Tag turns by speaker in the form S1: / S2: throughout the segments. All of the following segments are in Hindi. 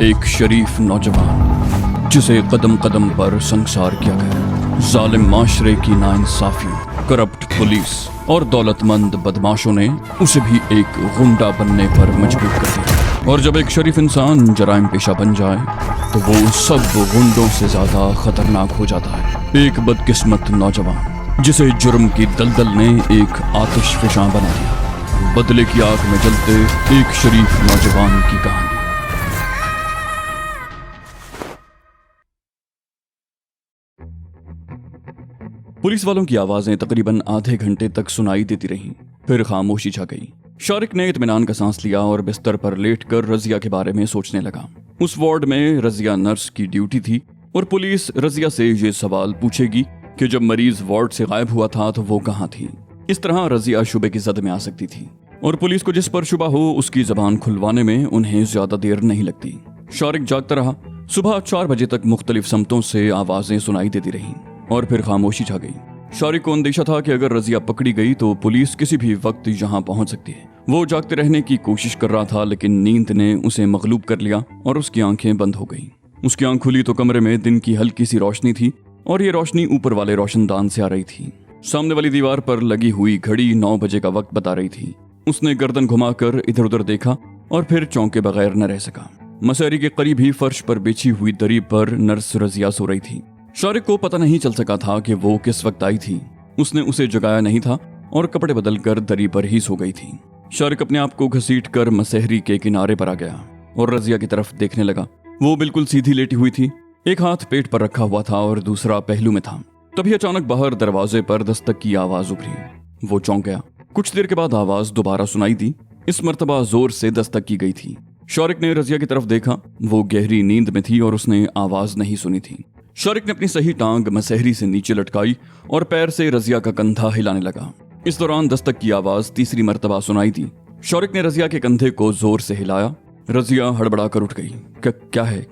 S1: एक शरीफ नौजवान जिसे कदम कदम पर संसार किया गया। जालिम माशरे की नाइंसाफियों, करप्ट पुलिस और दौलतमंद बदमाशों ने उसे भी एक गुंडा बनने पर मजबूर कर दिया। और जब एक शरीफ इंसान जराइम पेशा बन जाए तो वो सब गुंडों से ज्यादा खतरनाक हो जाता है। एक बदकिस्मत नौजवान जिसे जुर्म की दलदल ने एक आतिशफशां बना दिया। बदले की आग में जलते एक शरीफ नौजवान की कहानी। पुलिस वालों की आवाजें तकरीबन आधे घंटे तक सुनाई देती रहीं। फिर खामोशी छा गई। शारिक ने इत्मीनान का सांस लिया और बिस्तर पर लेटकर रजिया के बारे में सोचने लगा। उस वार्ड में रजिया नर्स की ड्यूटी थी और पुलिस रजिया से ये सवाल पूछेगी कि जब मरीज वार्ड से गायब हुआ था तो वो कहाँ थी। इस तरह रजिया शुबे की जद में आ सकती थी और पुलिस को जिस पर शुबा हो उसकी जबान खुलवाने में उन्हें ज्यादा देर नहीं लगती। शारिक जागता रहा। सुबह 4 बजे तक मुख्तलिफ समतों से आवाजें सुनाई देती रहीं और फिर खामोशी छा गई। शारिक को अंदेशा था कि अगर रजिया पकड़ी गई तो पुलिस किसी भी वक्त यहाँ पहुंच सकती है। वो जागते रहने की कोशिश कर रहा था लेकिन नींद ने उसे मगलूब कर लिया और उसकी आंखें बंद हो गईं। उसकी आंख खुली तो कमरे में दिन की हल्की सी रोशनी थी और ये रोशनी ऊपर वाले रोशनदान से आ रही थी। सामने वाली दीवार पर लगी हुई घड़ी 9 बजे का वक्त बता रही थी। उसने गर्दन घुमाकर इधर उधर देखा और फिर चौंके बगैर न रह सका। मसहरी के करीब ही फर्श पर बिछी हुई दरी पर नर्स रजिया सो रही थी। शारिक को पता नहीं चल सका था कि वो किस वक्त आई थी। उसने उसे जगाया नहीं था और कपड़े बदलकर दरी पर ही सो गई थी। शारिक अपने आप को घसीटकर मसहरी के किनारे पर आ गया और रजिया की तरफ देखने लगा। वो बिल्कुल सीधी लेटी हुई थी। एक हाथ पेट पर रखा हुआ था और दूसरा पहलू में था। तभी अचानक बाहर दरवाजे पर दस्तक की आवाज उभरी। वो चौंक गया। कुछ देर के बाद आवाज दोबारा सुनाई दी। इस मर्तबा जोर से दस्तक की गई थी। शारिक ने रजिया की तरफ देखा। वो गहरी नींद में थी और उसने आवाज नहीं सुनी थी। शारिक ने अपनी सही टांग मसहरी से नीचे लटकाई और पैर से रजिया का कंधा हिलाने लगा। इस दौरान दस्तक की आवाज तीसरी मर्तबा सुनाई दी। शारिक ने रजिया के कंधे को जोर से हिलाया। रजिया हड़बड़ा कर उठ गई। क्या है?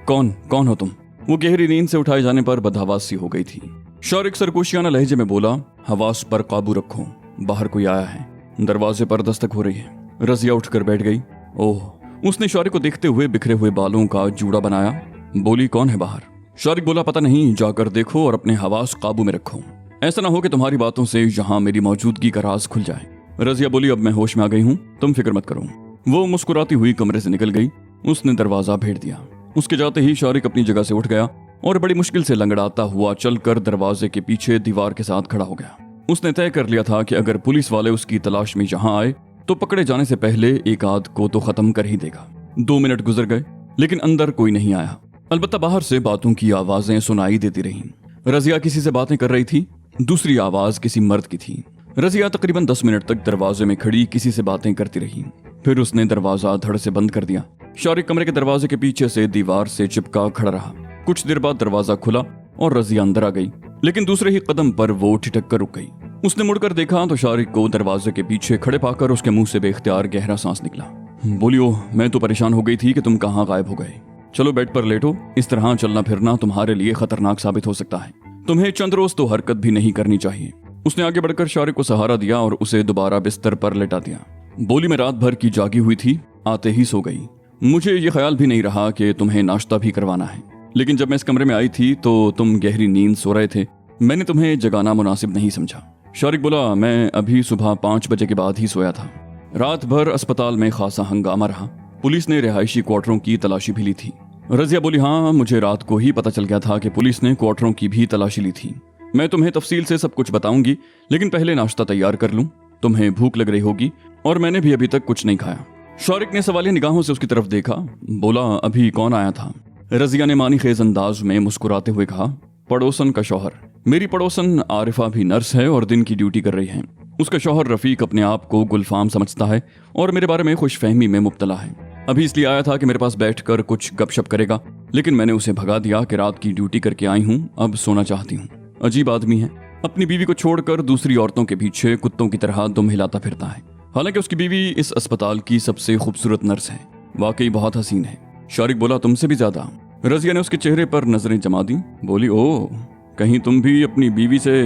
S1: कौन हो तुम? वो गहरी नींद से उठाए जाने पर बदहवास सी हो गई थी। शारिक सरगोशियाना लहजे में बोला, हवास पर काबू रखो, बाहर कोई आया है। दरवाजे पर दस्तक हो रही है। रजिया उठकर बैठ गई। ओह! उसने शारिक को देखते हुए बिखरे हुए बालों का जूड़ा बनाया। बोली, कौन है बाहर? शारिक बोला, पता नहीं, जाकर देखो और अपने हवास काबू में रखो। ऐसा ना हो कि तुम्हारी बातों से यहाँ मेरी मौजूदगी का राज खुल जाए। रजिया बोली, अब मैं होश में आ गई हूँ, तुम फिक्र मत करो। वो मुस्कुराती हुई कमरे से निकल गई। उसने दरवाजा भेड़ दिया। उसके जाते ही शारिक अपनी जगह से उठ गया और बड़ी मुश्किल से लंगड़ाता हुआ चलकर दरवाजे के पीछे दीवार के साथ खड़ा हो गया। उसने तय कर लिया था कि अगर पुलिस वाले उसकी तलाश में यहाँ आए तो पकड़े जाने से पहले एक आध को तो खत्म कर ही देगा। 2 मिनट गुजर गए लेकिन अंदर कोई नहीं आया। अलबत्ता बाहर से बातों की आवाजें सुनाई देती रहीं। रजिया किसी से बातें कर रही थी। दूसरी आवाज किसी मर्द की थी। रजिया तकरीबन 10 मिनट तक दरवाजे में खड़ी किसी से बातें करती रही। फिर उसने दरवाजा धड़ से बंद कर दिया। शारिक कमरे के दरवाजे के पीछे से दीवार से चिपका खड़ा रहा। कुछ देर बाद दरवाजा खुला और रजिया अंदर आ गई लेकिन दूसरे ही कदम पर वो ठिठक कर रुक गई। उसने मुड़कर देखा तो शारिक को दरवाजे के पीछे खड़े पाकर उसके मुंह से बेख्तियार गहरा सांस निकला। बोली, ओह, मैं तो परेशान हो गई थी कि तुम कहाँ गायब हो गए। चलो बेड पर लेटो। इस तरह चलना फिरना तुम्हारे लिए खतरनाक साबित हो सकता है। तुम्हें चंद रोज तो हरकत भी नहीं करनी चाहिए। उसने आगे बढ़कर शारिक को सहारा दिया और उसे दोबारा बिस्तर पर लेटा दिया। बोली, मैं रात भर की जागी हुई थी, आते ही सो गई। मुझे ये ख्याल भी नहीं रहा कि तुम्हें नाश्ता भी करवाना है। लेकिन जब मैं इस कमरे में आई थी तो तुम गहरी नींद सो रहे थे। मैंने तुम्हें जगाना मुनासिब नहीं समझा। शारिक बोला, मैं अभी सुबह 5 बजे के बाद ही सोया था। रात भर अस्पताल में खासा हंगामा रहा। पुलिस ने रिहायशी क्वार्टरों की तलाशी भी ली थी। रजिया बोली, हाँ, मुझे रात को ही पता चल गया था कि पुलिस ने क्वार्टरों की भी तलाशी ली थी। मैं तुम्हें तफसील से सब कुछ बताऊंगी लेकिन पहले नाश्ता तैयार कर लूं। तुम्हें भूख लग रही होगी और मैंने भी अभी तक कुछ नहीं खाया। शारिक ने सवालिया निगाहों से उसकी तरफ देखा। बोला, अभी कौन आया था? रजिया ने मानी खेज अंदाज में मुस्कुराते हुए कहा, पड़ोसन का शौहर। मेरी पड़ोसन आरिफा भी नर्स है और दिन की ड्यूटी कर रही है। उसका शौहर रफीक अपने आप को गुलफाम समझता है और मेरे बारे में खुशफहमी में मुब्तला है। अभी इसलिए आया था कि मेरे पास बैठकर कुछ गपशप करेगा लेकिन मैंने उसे भगा दिया कि रात की ड्यूटी करके आई हूँ, अब सोना चाहती हूँ। अजीब आदमी है, अपनी बीवी को छोड़कर दूसरी औरतों के पीछे कुत्तों की तरह दुम हिलाता फिरता है। हालांकि उसकी बीवी इस अस्पताल की सबसे खूबसूरत नर्स है। वाकई बहुत हसीन है। शारिक बोला, तुमसे भी ज्यादा। रजिया ने उसके चेहरे पर नजरें जमा दी। बोली, ओह, कहीं तुम भी अपनी बीवी से,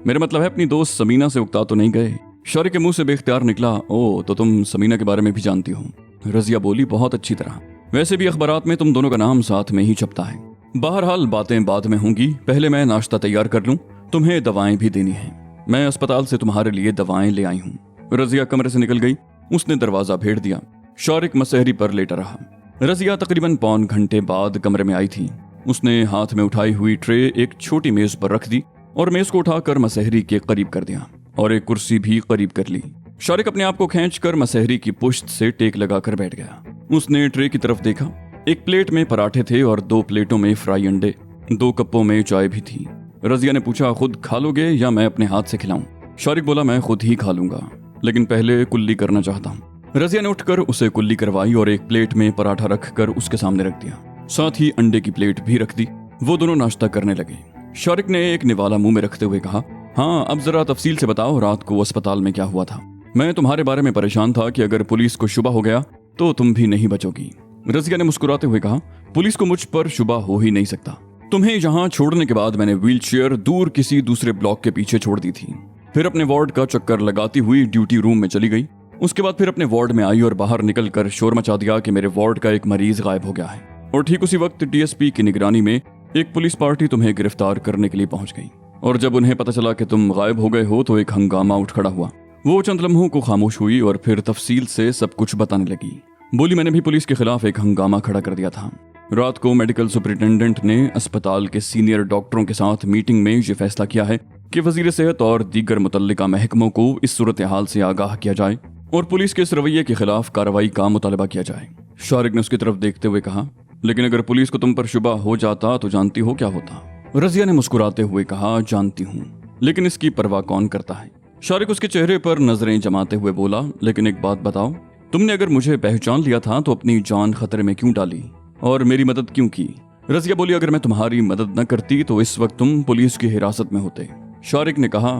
S1: मेरा मतलब है अपनी दोस्त समीना से उकता तो नहीं गए? शारिक के मुंह से बेख्तियार निकला, ओह, तो तुम समीना के बारे में भी जानती हो? रजिया बोली, बहुत अच्छी तरह। वैसे भी अखबारात में तुम दोनों का नाम साथ में ही छपता है। बहरहाल बातें बाद में होंगी, पहले मैं नाश्ता तैयार कर लूं। तुम्हें दवाएं भी देनी हैं। मैं अस्पताल से तुम्हारे लिए दवाएं ले आई हूं। रजिया कमरे से निकल गई। उसने दरवाजा भेड़ दिया। शारिक मसहरी पर लेटा रहा। रजिया तकरीबन पौन घंटे बाद कमरे में आई थी। उसने हाथ में उठाई हुई ट्रे एक छोटी मेज पर रख दी और मेज को उठाकर मसहरी के करीब कर दिया और एक कुर्सी भी करीब कर ली। शारिक अपने आप को खींचकर मसहरी की पुश्त से टेक लगाकर बैठ गया। उसने ट्रे की तरफ देखा। एक प्लेट में पराठे थे और 2 प्लेटों में फ्राई अंडे, 2 कपों में चाय भी थी। रजिया ने पूछा, खुद खा लोगे या मैं अपने हाथ से खिलाऊं? शारिक बोला, मैं खुद ही खा लूंगा, लेकिन पहले कुल्ली करना चाहता हूं। रजिया ने उठकर उसे कुल्ली करवाई और एक प्लेट में पराठा रखकर उसके सामने रख दिया। साथ ही अंडे की प्लेट भी रख दी। वो दोनों नाश्ता करने लगे। शारिक ने एक निवाला मुंह में रखते हुए कहा, हाँ, अब जरा तफसील से बताओ, रात को अस्पताल में क्या हुआ था? मैं तुम्हारे बारे में परेशान था कि अगर पुलिस को शुबा हो गया तो तुम भी नहीं बचोगी। रजिया ने मुस्कुराते हुए कहा, पुलिस को मुझ पर शुबा हो ही नहीं सकता। तुम्हें यहाँ छोड़ने के बाद मैंने व्हीलचेयर दूर किसी दूसरे ब्लॉक के पीछे छोड़ दी थी। फिर अपने वार्ड का चक्कर लगाती हुई ड्यूटी रूम में चली गई। उसके बाद फिर अपने वार्ड में आई और बाहर निकलकर शोर मचा दिया कि मेरे वार्ड का एक मरीज गायब हो गया है। और ठीक उसी वक्त डीएसपी की निगरानी में एक पुलिस पार्टी तुम्हें गिरफ्तार करने के लिए पहुंच गई। और जब उन्हें पता चला कि तुम गायब हो गए हो तो एक हंगामा उठ खड़ा हुआ। वो चंद लम्हों को खामोश हुई और फिर तफसील से सब कुछ बताने लगी। बोली, मैंने भी पुलिस के खिलाफ एक हंगामा खड़ा कर दिया था। रात को मेडिकल सुपरिटेंडेंट ने अस्पताल के सीनियर डॉक्टरों के साथ मीटिंग में ये फैसला किया है कि वजीर सेहत और दीगर मुतल्लिका महकमों को इस सूरत हाल से आगाह किया जाए और पुलिस के इस रवैये के खिलाफ कार्रवाई का मुतालबा किया जाए। शारिक ने उसकी तरफ देखते हुए कहा, लेकिन अगर पुलिस को तुम पर शुबा हो जाता तो जानती हो क्या होता? रजिया ने मुस्कुराते हुए कहा, जानती हूँ, लेकिन इसकी परवाह कौन करता है? शारिक उसके चेहरे पर नजरें जमाते हुए बोला, लेकिन एक बात बताओ, तुमने अगर मुझे पहचान लिया था तो अपनी जान खतरे में क्यों डाली और मेरी मदद क्यों की? रजिया बोली, अगर मैं तुम्हारी मदद न करती तो इस वक्त तुम पुलिस की हिरासत में होते। शारिक ने कहा,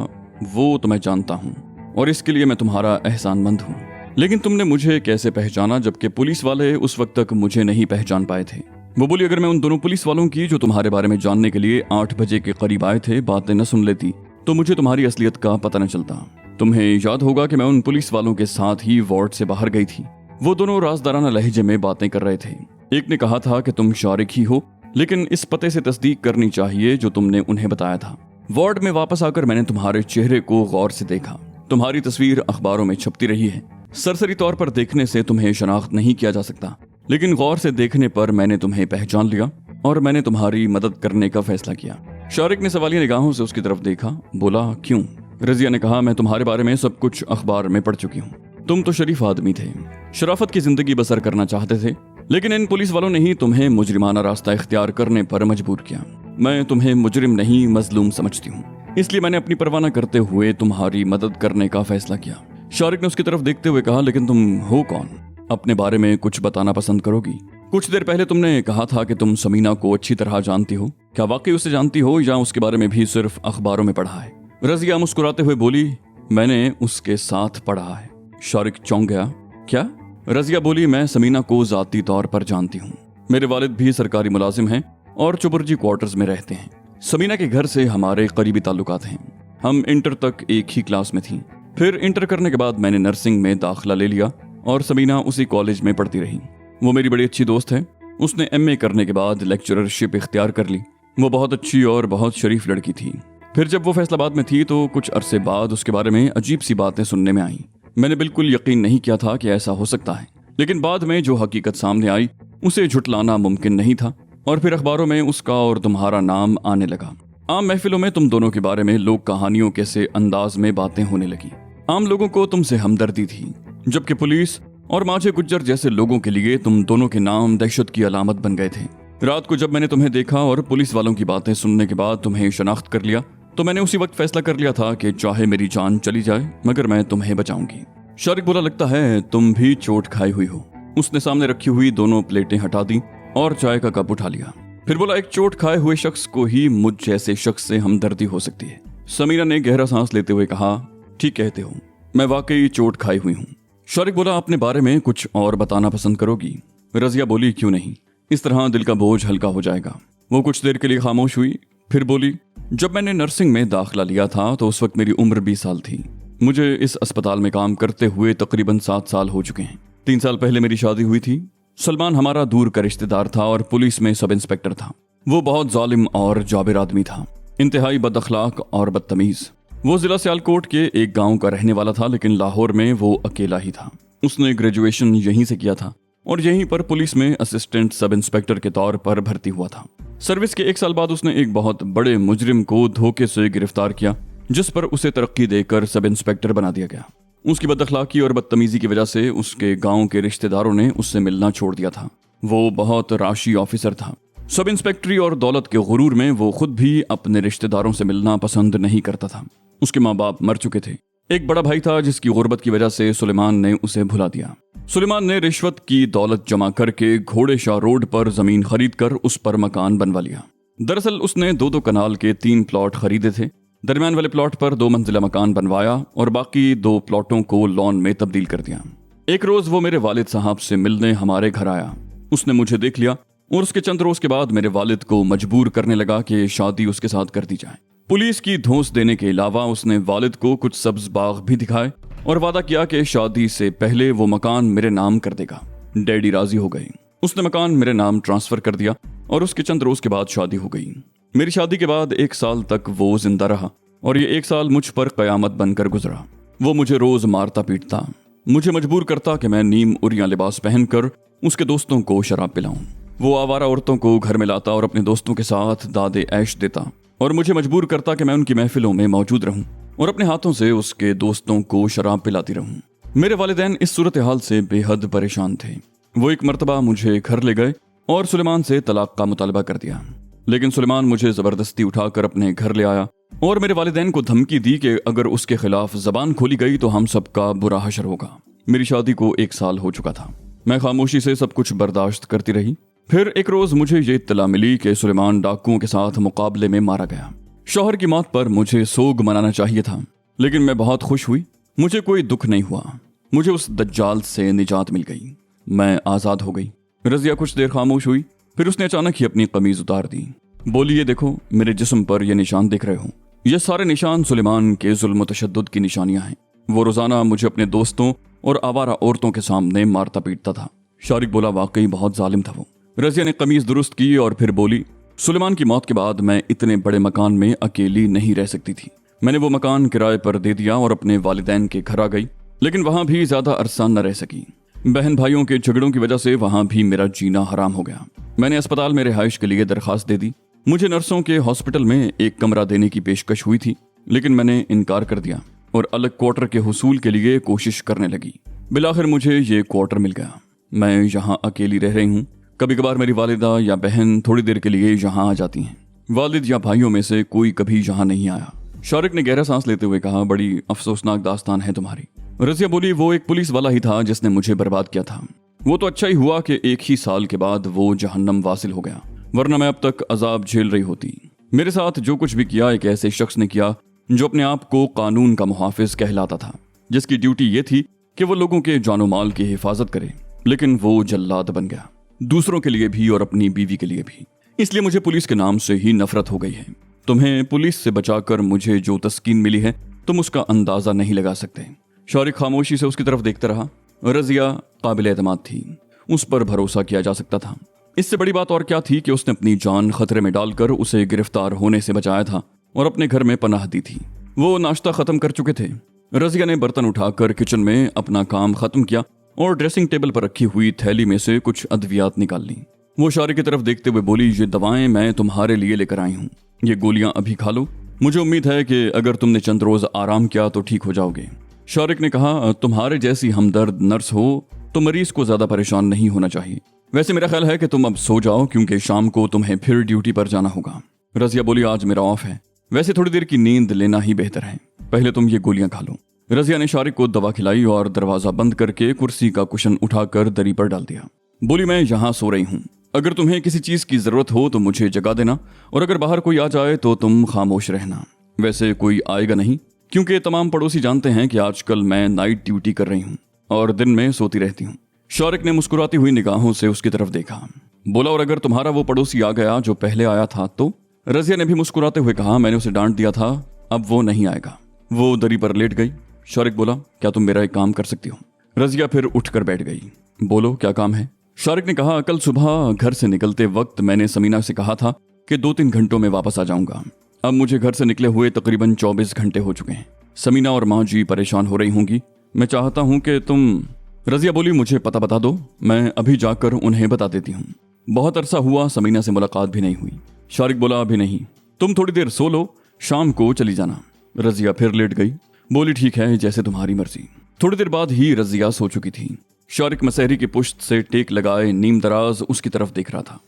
S1: वो तो मैं जानता हूँ और इसके लिए मैं तुम्हारा एहसानमंद हूँ, लेकिन तुमने मुझे कैसे पहचाना जबकि पुलिस वाले उस वक्त तक मुझे नहीं पहचान पाए थे? वो बोली, अगर मैं उन दोनों पुलिस वालों की जो तुम्हारे बारे में जानने के लिए 8 बजे के करीब आए थे बातें न सुन लेती तो मुझे तुम्हारी असलियत का पता न चलता। तुम्हें याद होगा कि मैं उन पुलिस वालों के साथ ही वार्ड से बाहर गई थी। वो दोनों राजदाराना लहजे में बातें कर रहे थे। एक ने कहा था कि तुम शारिक ही हो, लेकिन इस पते से तस्दीक करनी चाहिए जो तुमने उन्हें बताया था। वार्ड में वापस आकर मैंने तुम्हारे चेहरे को गौर से देखा। तुम्हारी तस्वीर अखबारों में छपती रही है। सरसरी तौर पर देखने से तुम्हें शनाख्त नहीं किया जा सकता, लेकिन गौर से देखने पर मैंने तुम्हें पहचान लिया और मैंने तुम्हारी मदद करने का फैसला किया। शारिक ने सवालिया निगाहों से उसकी तरफ देखा। बोला, क्यों? रजिया ने कहा, मैं तुम्हारे बारे में सब कुछ अखबार में पढ़ चुकी हूँ। तुम तो शरीफ आदमी थे, शराफत की जिंदगी बसर करना चाहते थे, लेकिन इन पुलिस वालों ने ही तुम्हें मुजरिमाना रास्ता इख्तियार करने पर मजबूर किया। मैं तुम्हें मुजरिम नहीं मजलूम समझती हूँ, इसलिए मैंने अपनी परवाह न करते हुए तुम्हारी मदद करने का फैसला किया। शारिक ने उसकी तरफ देखते हुए कहा, लेकिन तुम हो कौन? अपने बारे में कुछ बताना पसंद करोगी? कुछ देर पहले तुमने कहा था कि तुम समीना को अच्छी तरह जानती हो। क्या वाकई उसे जानती हो या उसके बारे में भी सिर्फ अखबारों में पढ़ा है? रजिया मुस्कुराते हुए बोली, मैंने उसके साथ पढ़ा है। शारिक चौंक गया। क्या? रजिया बोली, मैं समीना को जाती तौर पर जानती हूँ। मेरे वालिद भी सरकारी मुलाजिम हैं और चुबुर्जी क्वार्टर्स में रहते हैं। समीना के घर से हमारे करीबी ताल्लुकात हैं। हम इंटर तक एक ही क्लास में थीं। फिर इंटर करने के बाद मैंने नर्सिंग में दाखिला ले लिया और समीना उसी कॉलेज में पढ़ती रही। वो मेरी बड़ी अच्छी दोस्त है। उसने एमए करने के बाद लेक्चररशिप इख्तियार कर ली। वो बहुत अच्छी और बहुत शरीफ लड़की थी। फिर जब वो फैसलाबाद में थी तो कुछ अरसे बाद उसके बारे में अजीब सी बातें सुनने में आईं। मैंने बिल्कुल यकीन नहीं किया था कि ऐसा हो सकता है, लेकिन बाद में जो हकीकत सामने आई उसे झुटलाना मुमकिन नहीं था और फिर अखबारों में उसका और तुम्हारा नाम आने लगा। आम महफिलों में तुम दोनों के बारे में लोक कहानियों के से अंदाज में बातें होने लगी। आम लोगों को तुमसे हमदर्दी थी, जबकि पुलिस और माझे गुज्जर जैसे लोगों के लिए तुम दोनों के नाम दहशत की अलामत बन गए थे। रात को जब मैंने तुम्हें देखा और पुलिस वालों की बातें सुनने के बाद तुम्हें शनाख्त कर लिया तो मैंने उसी वक्त फैसला कर लिया था कि चाहे मेरी जान चली जाए मगर मैं तुम्हें बचाऊंगी। शारिक बोला, लगता है तुम भी चोट खाई हुई हो। उसने सामने रखी हुई दोनों प्लेटें हटा दी और चाय का कप उठा लिया। फिर बोला, एक चोट खाए हुए शख्स को ही मुझ जैसे शख्स से हमदर्दी हो सकती है। समीना ने गहरा सांस लेते हुए कहा, ठीक कहते हो, मैं वाकई चोट खाई हुई हूँ। शारिक बोला, अपने बारे में कुछ और बताना पसंद करोगी? रजिया बोली, क्यों नहीं, इस तरह दिल का बोझ हल्का हो जाएगा। वो कुछ देर के लिए खामोश हुई, फिर बोली, जब मैंने नर्सिंग में दाखिला लिया था तो उस वक्त मेरी उम्र 20 साल थी। मुझे इस अस्पताल में काम करते हुए तकरीबन 7 साल हो चुके हैं। 3 साल पहले मेरी शादी हुई थी। सलमान हमारा दूर का रिश्तेदार था और पुलिस में सब इंस्पेक्टर था। वो बहुत जालिम और जाबिर आदमी था, इंतहाई बद अखलाक और बदतमीज। वो जिला सियालकोट के एक गांव का रहने वाला था, लेकिन लाहौर में वो अकेला ही था। उसने ग्रेजुएशन यहीं से किया था और यहीं पर पुलिस में असिस्टेंट सब इंस्पेक्टर के तौर पर भर्ती हुआ था। सर्विस के 1 साल बाद उसने एक बहुत बड़े मुजरिम को धोखे से गिरफ्तार किया, जिस पर उसे तरक्की देकर सब इंस्पेक्टर बना दिया गया। उसकी बदअखलाकी और बदतमीजी की वजह से उसके गांव के रिश्तेदारों ने उससे मिलना छोड़ दिया था। वो बहुत राशि ऑफिसर था। सब इंस्पेक्टरी और दौलत के गुरूर में वो खुद भी अपने रिश्तेदारों से मिलना पसंद नहीं करता था। उसके माँ बाप मर चुके थे। एक बड़ा भाई था जिसकी गुर्बत की वजह से सुलेमान ने उसे भुला दिया। सुलेमान ने रिश्वत की दौलत जमा करके घोड़े शाह रोड पर जमीन खरीद कर उस पर मकान बनवा लिया। दरअसल उसने 2-2 कनाल के 3 प्लॉट खरीदे थे। दरमियान वाले प्लॉट पर 2 मंजिला मकान बनवाया और बाकी 2 प्लॉटों को लॉन में तब्दील कर दिया। एक रोज वो मेरे वालिद साहब से मिलने हमारे घर आया। उसने मुझे देख लिया और उसके चंद रोज के बाद मेरे वालिद को मजबूर करने लगा कि शादी उसके साथ कर दी जाए। पुलिस की धौंस देने के अलावा उसने वालिद को कुछ सब्ज बाग भी दिखाए और वादा किया कि शादी से पहले वो मकान मेरे नाम कर देगा। डैडी राजी हो गए। उसने मकान मेरे नाम ट्रांसफर कर दिया और उसके चंद रोज के बाद शादी हो गई। मेरी शादी के बाद 1 साल तक वो जिंदा रहा और ये 1 साल मुझ पर कयामत बनकर गुजरा। वो मुझे रोज मारता पीटता, मुझे मजबूर करता कि मैं नीम उरिया लिबास पहनकर उसके दोस्तों को शराब पिलाऊं। वो आवारा औरतों को घर में लाता और अपने दोस्तों के साथ दादे ऐश देता और मुझे मजबूर करता कि मैं उनकी महफिलों में मौजूद रहूं और अपने हाथों से उसके दोस्तों को शराब पिलाती रहूं। मेरे वालिदैन इस सूरत हाल से बेहद परेशान थे। वो एक मर्तबा मुझे घर ले गए और सुलेमान से तलाक का मुतालबा कर दिया, लेकिन सुलेमान मुझे जबरदस्ती उठाकर अपने घर ले आया और मेरे वालिदैन को धमकी दी कि अगर उसके खिलाफ जबान खोली गई तो हम सबका बुरा हशर होगा। मेरी शादी को 1 साल हो चुका था। मैं खामोशी से सब कुछ बर्दाश्त करती रही। फिर एक रोज मुझे ये इत्तला मिली कि सुलेमान डाकुओं के साथ मुकाबले में मारा गया। शौहर की मौत पर मुझे सोग मनाना चाहिए था, लेकिन मैं बहुत खुश हुई। मुझे कोई दुख नहीं हुआ। मुझे उस दज्जाल से निजात मिल गई। मैं आजाद हो गई। रजिया कुछ देर खामोश हुई, फिर उसने अचानक ही अपनी कमीज उतार दी। बोली, ये देखो, मेरे जिस्म पर ये निशान दिख रहे हो। ये सारे निशान सुलेमान के जुल्म तशद्दुद की निशानियां हैं। वो रोजाना मुझे अपने दोस्तों और आवारा औरतों के सामने मारता पीटता था। शारिक बोला, वाकई बहुत जालिम था वो। रजिया ने कमीज दुरुस्त की और फिर बोली, सुलेमान की मौत के बाद मैं इतने बड़े मकान में अकेली नहीं रह सकती थी। मैंने वो मकान किराए पर दे दिया और अपने वालिदैन के घर आ गई, लेकिन वहां भी ज्यादा अरसा न रह सकी। बहन भाइयों के झगड़ों की वजह से वहां भी मेरा जीना हराम हो गया। मैंने अस्पताल में रिहाइश के लिए दरखास्त दे दी। मुझे नर्सों के हॉस्पिटल में एक कमरा देने की पेशकश हुई थी, लेकिन मैंने इनकार कर दिया और अलग क्वार्टर के हुसूल के लिए कोशिश करने लगी। बिलाखिर मुझे ये क्वार्टर मिल गया। मैं यहाँ अकेली रह रही हूँ। कभी कभार मेरी वालिदा या बहन थोड़ी देर के लिए यहाँ आ जाती हैं। वालिद या भाइयों में से कोई कभी यहाँ नहीं आया। शारिक ने गहरा सांस लेते हुए कहा, बड़ी अफसोसनाक दास्तान है तुम्हारी। रजिया बोली, वो एक पुलिस वाला ही था जिसने मुझे बर्बाद किया था। वो तो अच्छा ही हुआ कि 1 ही साल के बाद वो जहन्नम वासिल हो गया, वरना मैं अब तक अजाब झेल रही होती। मेरे साथ जो कुछ भी किया एक ऐसे शख्स ने किया जो अपने आप को कानून का मुहाफिज कहलाता था, जिसकी ड्यूटी ये थी कि वो लोगों के जानो माल की हिफाजत करे, लेकिन वो जल्लाद बन गया, दूसरों के लिए भी और अपनी बीवी के लिए भी। इसलिए मुझे पुलिस के नाम से ही नफरत हो गई है। तुम्हें पुलिस से बचाकर मुझे जो तस्कीन मिली है तुम उसका अंदाजा नहीं लगा सकते। शारिक खामोशी से उसकी तरफ देखता रहा। रजिया काबिल एतमाद थी, उस पर भरोसा किया जा सकता था। इससे बड़ी बात और क्या थी कि उसने अपनी जान खतरे में डालकर उसे गिरफ्तार होने से बचाया था और अपने घर में पनाह दी थी। वो नाश्ता खत्म कर चुके थे। रजिया ने बर्तन उठाकर किचन में अपना काम खत्म किया और ड्रेसिंग टेबल पर रखी हुई थैली में से कुछ अद्वियात निकाल ली। वो शारिक की तरफ देखते हुए बोली, ये दवाएं मैं तुम्हारे लिए लेकर आई हूँ। ये गोलियां अभी खा लो। मुझे उम्मीद है कि अगर तुमने चंद रोज आराम किया तो ठीक हो जाओगे। शारिक ने कहा, तुम्हारे जैसी हमदर्द नर्स हो तो मरीज को ज्यादा परेशान नहीं होना चाहिए। वैसे मेरा ख्याल है कि तुम अब सो जाओ, क्योंकि शाम को तुम्हें फिर ड्यूटी पर जाना होगा। रजिया बोली, आज मेरा ऑफ है। वैसे थोड़ी देर की नींद लेना ही बेहतर है। पहले तुम ये गोलियां खा लो। रजिया ने शारिक को दवा खिलाई और दरवाजा बंद करके कुर्सी का कुशन उठाकर दरी पर डाल दिया। बोली, मैं यहाँ सो रही हूँ। अगर तुम्हें किसी चीज की जरूरत हो तो मुझे जगा देना, और अगर बाहर कोई आ जाए तो तुम खामोश रहना। वैसे कोई आएगा नहीं, क्योंकि तमाम पड़ोसी जानते हैं कि आजकल मैं नाइट ड्यूटी कर रही हूँ और दिन में सोती रहती हूँ। शारिक ने मुस्कुराती हुई निगाहों से उसकी तरफ देखा। बोला, और अगर तुम्हारा वो पड़ोसी आ गया जो पहले आया था तो? रजिया ने भी मुस्कुराते हुए कहा, मैंने उसे डांट दिया था, अब वो नहीं आएगा। वो दरी पर लेट गई। शारिक बोला, क्या तुम मेरा एक काम कर सकती हो? रजिया फिर उठकर बैठ गई। बोलो, क्या काम है? शारिक ने कहा, कल सुबह घर से निकलते वक्त मैंने समीना से कहा था कि 2-3 घंटों में वापस आ जाऊंगा। अब मुझे घर से निकले हुए तकरीबन 24 घंटे हो चुके हैं। समीना और माँ जी परेशान हो रही होंगी। मैं चाहता हूँ कि तुम। रजिया बोली, मुझे पता बता दो, मैं अभी जाकर उन्हें बता देती हूँ। बहुत अरसा हुआ समीना से मुलाकात भी नहीं हुई। शारिक बोला, अभी नहीं, तुम थोड़ी देर सो लो, शाम को चली जाना। रजिया फिर लेट गई। बोली, ठीक है, जैसे तुम्हारी मर्जी। थोड़ी देर बाद ही रजिया सो चुकी थी। शारिक मसहरी की पुश्त से टेक लगाए नीम दराज उसकी तरफ देख रहा था।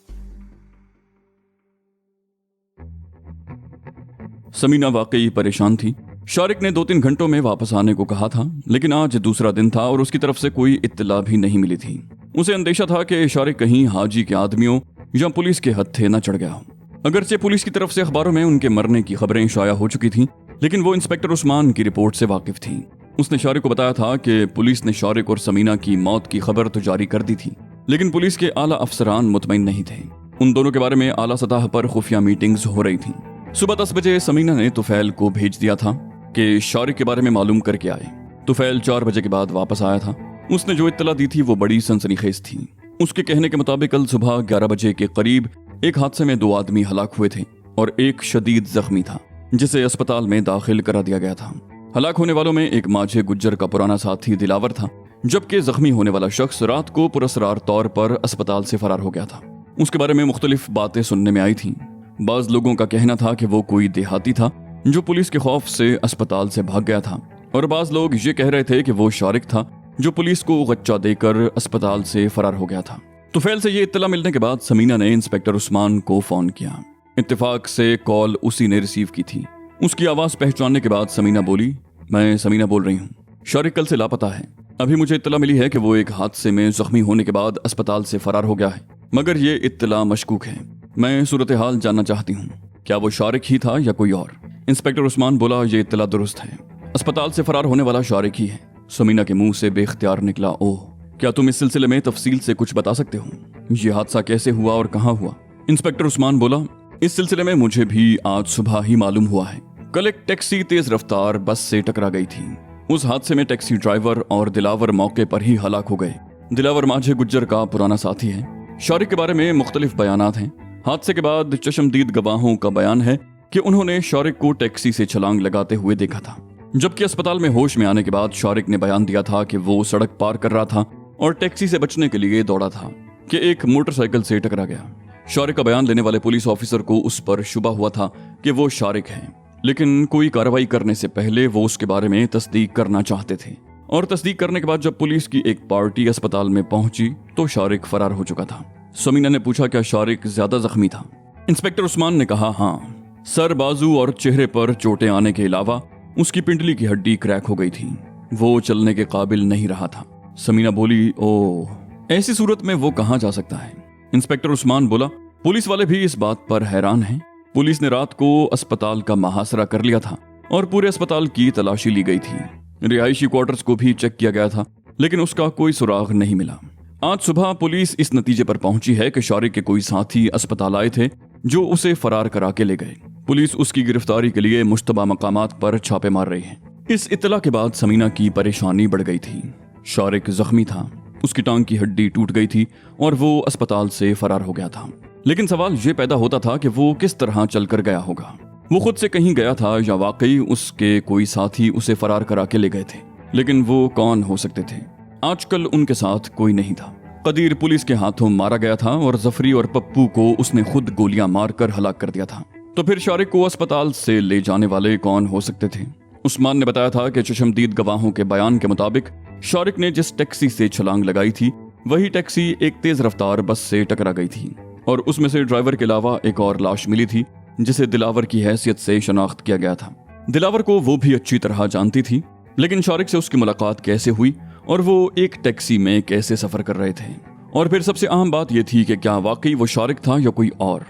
S1: समीना वाकई परेशान थी। शारिक ने 2-3 घंटों में वापस आने को कहा था, लेकिन आज दूसरा दिन था और उसकी तरफ से कोई इत्तला भी नहीं मिली थी। उसे अंदेशा था कि शारिक कहीं हाजी के आदमियों या पुलिस के हत्थे न चढ़ गया हो। अगरचे पुलिस की तरफ से अखबारों में उनके मरने की खबरें शाया हो चुकी थीं, लेकिन वो इंस्पेक्टर उस्मान की रिपोर्ट से वाकिफ थी। उसने शारिक को बताया था कि पुलिस ने शारिक और समीना की मौत की खबर तो जारी कर दी थी, लेकिन पुलिस के आला अफसरान मुतमईन नहीं थे। उन दोनों के बारे में आला सतह पर खुफिया मीटिंग्स हो रही थीं। सुबह 10 बजे समीना ने तुफैल को भेज दिया था कि शारिक के बारे में मालूम करके आए। तुफैल 4 बजे के बाद वापस आया था। उसने जो इत्तला दी थी वो बड़ी सनसनीखेज थी। उसके कहने के मुताबिक कल सुबह 11 बजे के करीब एक हादसे में 2 आदमी हलाक हुए थे और एक शदीद जख्मी था, जिसे अस्पताल में दाखिल करा दिया गया था। हलाक होने वालों में एक माझे गुज्जर का पुराना साथी दिलावर था, जबकि जख्मी होने वाला शख्स रात को पुरस्रार तौर पर अस्पताल से फरार हो गया था। उसके बारे में मुख्तलिफ बातें सुनने में आई थीं। बाज लोगों का कहना था कि वो कोई देहाती था जो पुलिस के खौफ से अस्पताल से भाग गया था, और बाज लोग ये कह रहे थे कि वो शारिक था जो पुलिस को गच्चा देकर अस्पताल से फरार हो गया था। तुफैल से ये इत्तला मिलने के बाद समीना ने इंस्पेक्टर उस्मान को फोन किया। इत्तेफाक से कॉल उसी ने रिसीव की थी। उसकी आवाज पहचानने के बाद समीना बोली, मैं समीना बोल रही हूँ। शारिक कल से लापता है। अभी मुझे इत्तला मिली है कि वो एक हादसे में जख्मी होने के बाद अस्पताल से फरार हो गया है, मगर ये इत्तला मशकूक है। मैं सूरत हाल जानना चाहती हूँ, क्या वो शारिक ही था या कोई और? इंस्पेक्टर उस्मान बोला, ये इत्तला दुरुस्त है, अस्पताल से फरार होने वाला शारिक ही है। समीना के मुंह से बेख्तियार निकला, ओह, क्या तुम इस सिलसिले में तफसील से कुछ बता सकते हो? ये हादसा कैसे हुआ और कहाँ हुआ? इंस्पेक्टर उस्मान बोला, इस सिलसिले में मुझे भी आज सुबह ही मालूम हुआ है। कल एक टैक्सी तेज रफ्तार बस से टकरा गई थी। उस हादसे में टैक्सी ड्राइवर और दिलावर मौके पर ही हलाक हो गए। दिलावर माझे गुज्जर का पुराना साथी है। शारिक के बारे में मुख्तलिफ बयानात हैं। हादसे के बाद चशमदीद गवाहों का बयान है कि उन्होंने शारिक को टैक्सी से छलांग लगाते हुए देखा था, जबकि अस्पताल में होश में आने के बाद शारिक ने बयान दिया था कि वो सड़क पार कर रहा था और टैक्सी से बचने के लिए दौड़ा था कि एक मोटरसाइकिल से टकरा गया। शारिक का बयान लेने वाले पुलिस ऑफिसर को उस पर शुबा हुआ था कि वो शारिक है, लेकिन कोई कार्रवाई करने से पहले वो उसके बारे में तस्दीक करना चाहते थे। और तस्दीक करने के बाद जब पुलिस की एक पार्टी अस्पताल में पहुंची तो शारिक फरार हो चुका था। समीना ने पूछा, क्या शारिक ज्यादा जख्मी था? इंस्पेक्टर उस्मान ने कहा, हाँ, सर, बाजू और चेहरे पर चोटें आने के अलावा उसकी पिंडली की हड्डी क्रैक हो गई थी। वो चलने के काबिल नहीं रहा था। समीना बोली, ओह, ऐसी सूरत में वो कहाँ जा सकता है? इंस्पेक्टर उस्मान बोला, पुलिस वाले भी इस बात पर हैरान हैं। पुलिस ने रात को अस्पताल का मुहासरा कर लिया था और पूरे अस्पताल की तलाशी ली गई थी। रिहायशी क्वार्टर्स को भी चेक किया गया था, लेकिन उसका कोई सुराग नहीं मिला। आज सुबह पुलिस इस नतीजे पर पहुंची है कि शारिक के कोई साथी अस्पताल आए थे जो उसे फरार करा के ले गए। पुलिस उसकी गिरफ्तारी के लिए मुश्तबा मकामात पर छापे मार रही है। इस इत्तला के बाद समीना की परेशानी बढ़ गई थी। शारिक जख्मी था, उसकी टांग की हड्डी टूट गई थी और वो अस्पताल से फरार हो गया था। लेकिन सवाल ये पैदा होता था कि वो किस तरह चलकर गया होगा। वो खुद से कहीं गया था या वाकई उसके कोई साथी उसे फरार करा के ले गए थे? लेकिन वो कौन हो सकते थे? आजकल उनके साथ कोई नहीं था। कदीर पुलिस के हाथों मारा गया था और जफरी और पप्पू को उसने खुद गोलियां मारकर हलाक कर दिया था। तो फिर शारिक को अस्पताल से ले जाने वाले कौन हो सकते थे? उस्मान ने बताया था कि चशमदीद गवाहों के बयान के मुताबिक शारिक ने जिस टैक्सी से छलांग लगाई थी वही टैक्सी एक तेज रफ्तार बस से टकरा गई थी और उसमें से ड्राइवर के अलावा एक और लाश मिली थी जिसे दिलावर की हैसियत से शनाख्त किया गया था। दिलावर को वो भी अच्छी तरह जानती थी, लेकिन शारिक से उसकी मुलाकात कैसे हुई और वो एक टैक्सी में कैसे सफर कर रहे थे? और फिर सबसे अहम बात यह थी कि क्या वाकई वो शारिक था या कोई और?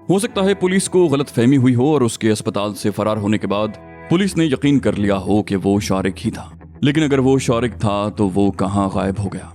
S1: हो सकता है पुलिस को गलत फहमी हुई हो और उसके अस्पताल से फरार होने के बाद पुलिस ने यकीन कर लिया हो कि वो शारिक ही था। लेकिन अगर वो शारिक था तो वो कहाँ गायब हो गया?